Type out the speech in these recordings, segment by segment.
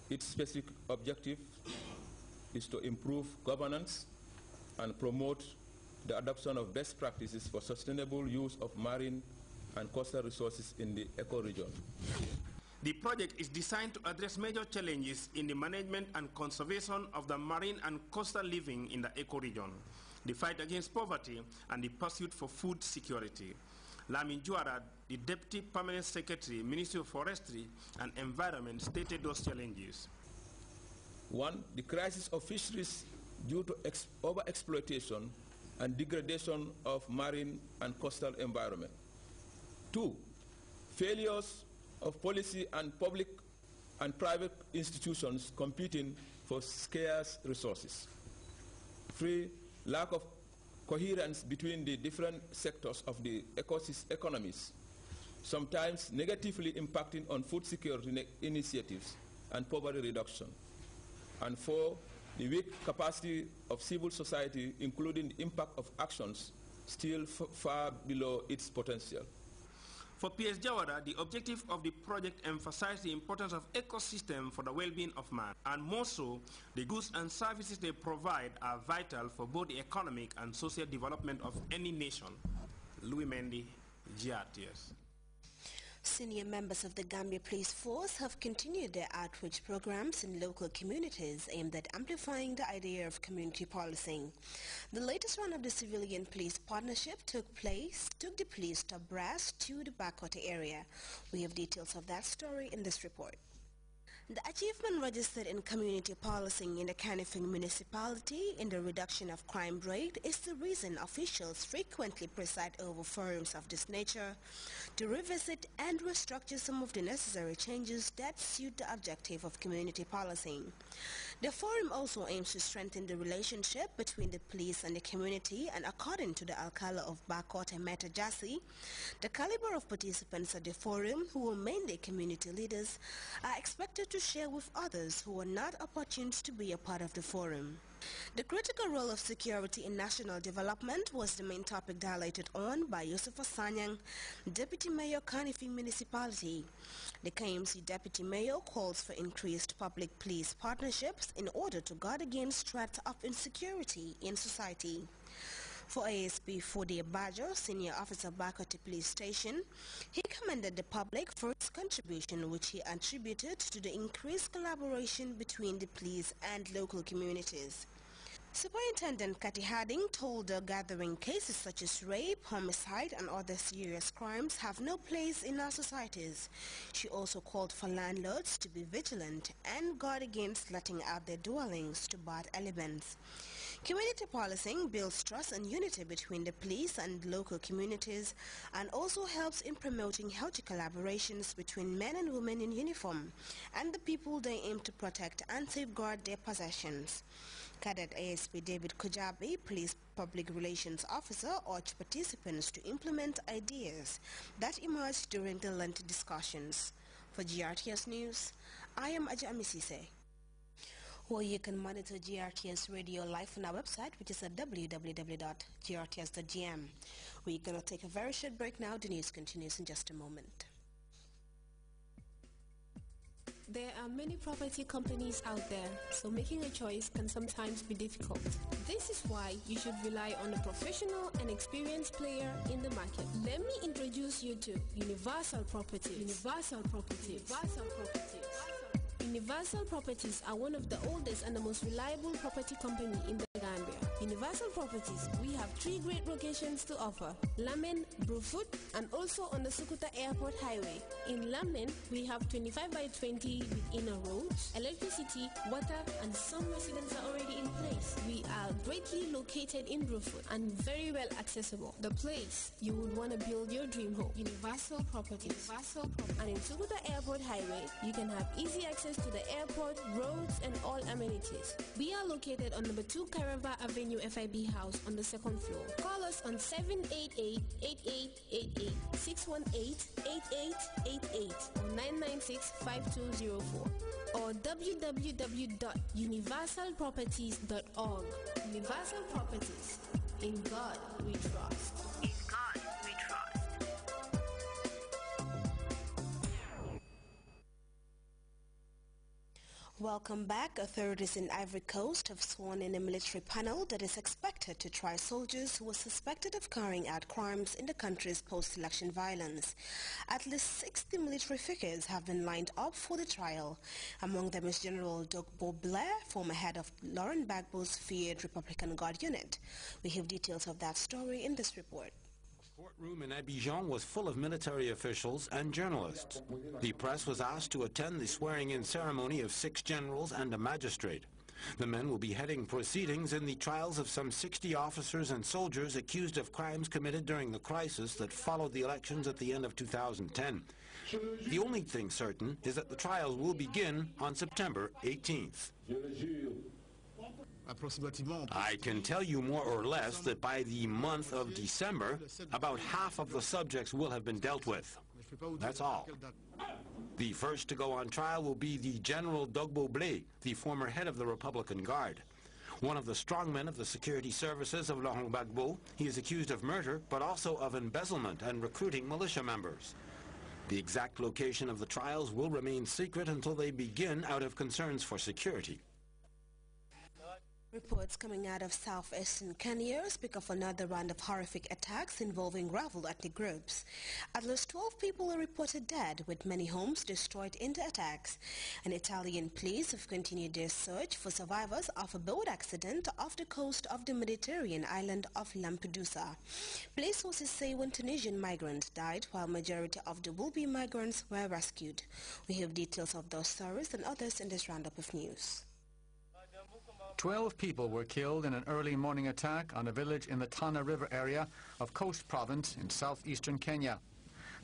Its specific objective is to improve governance and promote the adoption of best practices for sustainable use of marine and coastal resources in the ecoregion. The project is designed to address major challenges in the management and conservation of the marine and coastal living in the ecoregion, the fight against poverty, and the pursuit for food security. Lamin Juara, the Deputy Permanent Secretary, Ministry of Forestry and Environment, stated those challenges. 1. The crisis of fisheries due to overexploitation and degradation of marine and coastal environment. 2. Failures of policy and public and private institutions competing for scarce resources. 3. Lack of coherence between the different sectors of the economies, sometimes negatively impacting on food security initiatives and poverty reduction. And 4, the weak capacity of civil society, including the impact of actions still far below its potential. For PS Jawara, the objective of the project emphasized the importance of ecosystem for the well-being of man, and more so, the goods and services they provide are vital for both the economic and social development of any nation. Louis Mendy, Grts. Senior members of the Gambia Police Force have continued their outreach programs in local communities aimed at amplifying the idea of community policing. The latest round of the civilian police partnership took the police to abreast to the Bakota area. We have details of that story in this report. The achievement registered in community policing in the Kanifing municipality in the reduction of crime rate is the reason officials frequently preside over forums of this nature to revisit and restructure some of the necessary changes that suit the objective of community policing. The forum also aims to strengthen the relationship between the police and the community, and according to the Alcala of Bakota Meta Jassi, the caliber of participants at the forum, who are mainly community leaders, are expected to share with others who are not opportune to be a part of the forum. The critical role of security in national development was the main topic highlighted on by Yusuf Asanyang, Deputy Mayor Kanifing Municipality. The KMC Deputy Mayor calls for increased public police partnerships in order to guard against threats of insecurity in society. For ASP Fode Bajo, Senior Officer Bakota Police Station, he commended the public for its contribution, which he attributed to the increased collaboration between the police and local communities. Superintendent Kati Harding told the gathering cases such as rape, homicide and other serious crimes have no place in our societies. She also called for landlords to be vigilant and guard against letting out their dwellings to bad elements. Community policing builds trust and unity between the police and local communities and also helps in promoting healthy collaborations between men and women in uniform and the people they aim to protect and safeguard their possessions. Cadet ASP David Kujabi, Police Public Relations Officer, urged participants to implement ideas that emerged during the lengthy discussions. For GRTS News, I am Aja Amisise. Well, you can monitor GRTS Radio live on our website, which is at www.grts.gm. We're going to take a very short break now. The news continues in just a moment. There are many property companies out there, so making a choice can sometimes be difficult. This is why you should rely on a professional and experienced player in the market. Let me introduce you to Universal Properties. Universal Properties. Universal Properties. Universal Properties are one of the oldest and the most reliable property company in the Gambia. Universal Properties, we have 3 great locations to offer: Lamen, Brufut, and also on the Sukuta Airport Highway. In Lamen, we have 25 by 20 with inner roads, electricity, water, and some residents are already in place. We are greatly located in Brufut and very well accessible. The place you would want to build your dream home. Universal Properties. Universal Properties. And in Sukuta Airport Highway, you can have easy access to the airport, roads, and all amenities. We are located on number 2 Carava Avenue FIB House on the 2nd floor. Call us on 788-8888, 618-8888, or 996-5204, or www.universalproperties.org. Universal Properties. In God we trust. In God we trust. Welcome back. Authorities in Ivory Coast have sworn in a military panel that is expected to try soldiers who were suspected of carrying out crimes in the country's post-election violence. At least 60 military figures have been lined up for the trial. Among them is General Dogbo Blair, former head of Laurent Gbagbo's feared Republican Guard unit. We have details of that story in this report. The courtroom in Abidjan was full of military officials and journalists. The press was asked to attend the swearing-in ceremony of 6 generals and a magistrate. The men will be heading proceedings in the trials of some 60 officers and soldiers accused of crimes committed during the crisis that followed the elections at the end of 2010. The only thing certain is that the trials will begin on September 18th. I can tell you more or less that by the month of December, about half of the subjects will have been dealt with. That's all. The first to go on trial will be the General Dogbo Blair, the former head of the Republican Guard. One of the strongmen of the security services of Laurent Gbagbo, he is accused of murder, but also of embezzlement and recruiting militia members. The exact location of the trials will remain secret until they begin out of concerns for security. Reports coming out of southeastern Kenya speak of another round of horrific attacks involving rival ethnic groups. At least 12 people are reported dead, with many homes destroyed in the attacks. And Italian police have continued their search for survivors of a boat accident off the coast of the Mediterranean island of Lampedusa. Police sources say one Tunisian migrant died, while majority of the would-be migrants were rescued. We have details of those stories and others in this roundup of news. 12 people were killed in an early morning attack on a village in the Tana River area of Coast Province in southeastern Kenya.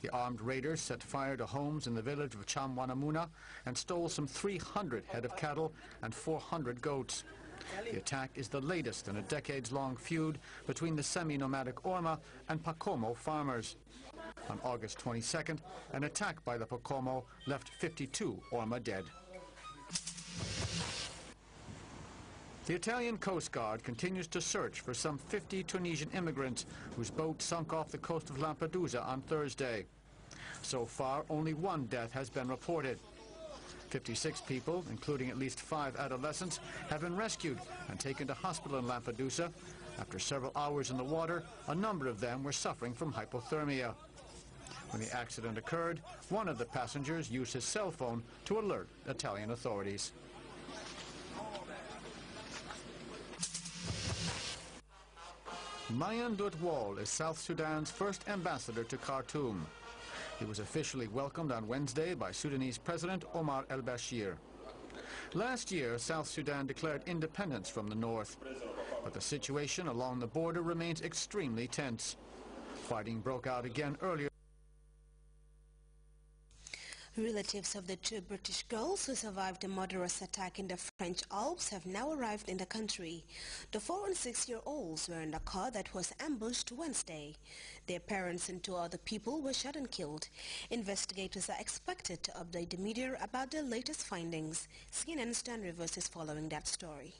The armed raiders set fire to homes in the village of Chamwanamuna and stole some 300 head of cattle and 400 goats. The attack is the latest in a decades-long feud between the semi-nomadic Orma and Pakomo farmers. On August 22nd, an attack by the Pakomo left 52 Orma dead. The Italian Coast Guard continues to search for some 50 Tunisian immigrants whose boat sunk off the coast of Lampedusa on Thursday. So far, only one death has been reported. 56 people, including at least 5 adolescents, have been rescued and taken to hospital in Lampedusa. After several hours in the water, a number of them were suffering from hypothermia. When the accident occurred, one of the passengers used his cell phone to alert Italian authorities. Mayan Dutwal is South Sudan's first ambassador to Khartoum. He was officially welcomed on Wednesday by Sudanese President Omar al-Bashir. Last year, South Sudan declared independence from the north, but the situation along the border remains extremely tense. Fighting broke out again earlier. Relatives of the 2 British girls who survived a murderous attack in the French Alps have now arrived in the country. The 4 and 6-year-olds were in a car that was ambushed Wednesday. Their parents and 2 other people were shot and killed. Investigators are expected to update the media about their latest findings. CNN's Stan Rivers is following that story.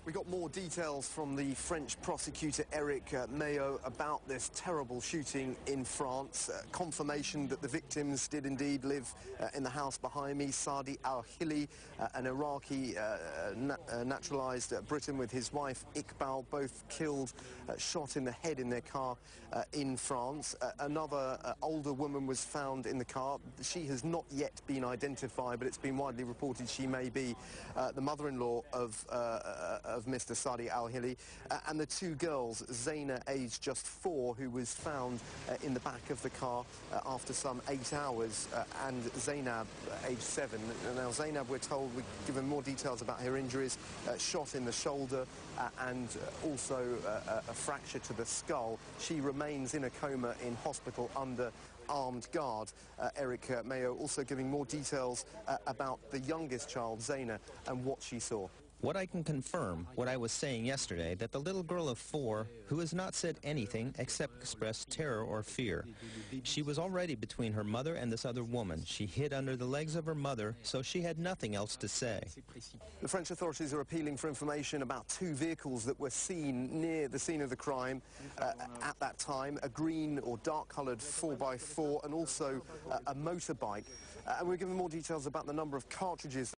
We got more details from the French prosecutor Eric Mayo about this terrible shooting in France. Confirmation that the victims did indeed live in the house behind me. Saadi Al-Hili, an Iraqi naturalized Briton, with his wife Iqbal, both killed, shot in the head in their car in France. Another older woman was found in the car. She has not yet been identified, but it's been widely reported she may be the mother-in-law of Mr. Saadi Al-Hili, and the 2 girls, Zaina, aged just 4, who was found in the back of the car after some 8 hours, and Zainab, aged 7. Now, Zainab, we're told, we're given more details about her injuries, shot in the shoulder and also a fracture to the skull. She remains in a coma in hospital under armed guard. Eric Mayo also giving more details about the youngest child, Zaina, and what she saw. What I can confirm, what I was saying yesterday, that the little girl of 4, who has not said anything except express terror or fear, she was already between her mother and this other woman. She hid under the legs of her mother, so she had nothing else to say. The French authorities are appealing for information about 2 vehicles that were seen near the scene of the crime at that time, a green or dark-coloured 4x4 and also a motorbike. And we're given more details about the number of cartridges